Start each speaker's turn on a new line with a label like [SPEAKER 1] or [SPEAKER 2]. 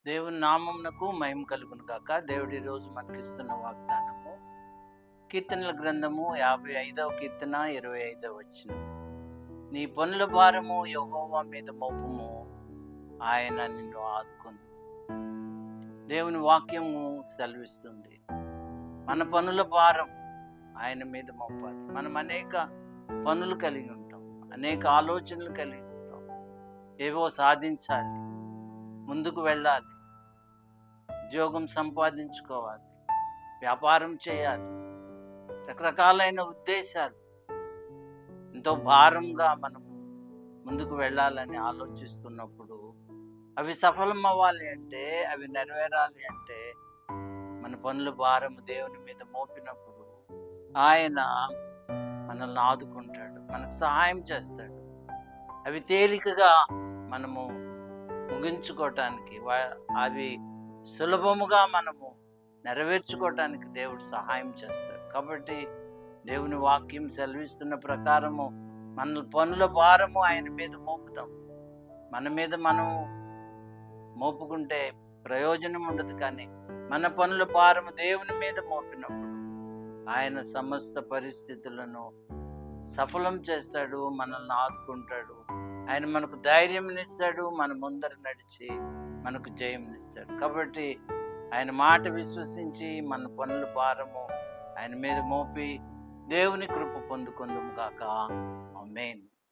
[SPEAKER 1] దేవుని నామమునకు మహిమ కలుగును గాక. దేవుడు ఈరోజు మనకిస్తున్న వాగ్దానము కీర్తనల గ్రంథము 55వ కీర్తన 25వ వచనం. నీ పనుల భారము యెహోవా మీద మోపుము, ఆయన నిన్ను ఆదుకొను. దేవుని వాక్యము సెలవిస్తుంది, మన పనుల భారం ఆయన మీద మోపాలి. మనం అనేక పనులు కలిగి ఉంటాం, అనేక ఆలోచనలు కలిగి ఉంటాం. ఏవో సాధించాలి, ముందుకు వెళ్ళాలి, ఉద్యోగం సంపాదించుకోవాలి, వ్యాపారం చేయాలి, రకరకాలైన ఉద్దేశాలు. ఎంతో భారంగా మనము ముందుకు వెళ్ళాలని ఆలోచిస్తున్నప్పుడు అవి సఫలం అవ్వాలి అంటే, అవి నెరవేరాలి అంటే మన పనుల భారం దేవుని మీద మోపినప్పుడు ఆయన మనల్ని ఆదుకుంటాడు, మనకు సహాయం చేస్తాడు. అవి తేలికగా మనము ముగించుకోవటానికి, అవి సులభముగా మనము నెరవేర్చుకోవటానికి దేవుడు సహాయం చేస్తాడు. కాబట్టి దేవుని వాక్యం సెలవిస్తున్న ప్రకారము మన పనుల భారము ఆయన మీద మోపుతాం. మన మీద మనం మోపుకుంటే ప్రయోజనం ఉండదు, కానీ మన పనుల భారము దేవుని మీద మోపినప్పుడు ఆయన సమస్త పరిస్థితులను సఫలం చేస్తాడు, మనల్ని ఆదుకుంటాడు. ఆయన మనకు ధైర్యంనిస్తాడు, మన ముందర నడిచి మనకు జయంనిస్తాడు. కాబట్టి ఆయన మాట విశ్వసించి మన పనుల భారము ఆయన మీద మోపి దేవుని కృప పొందుకుందాము గాక. ఆమేన్.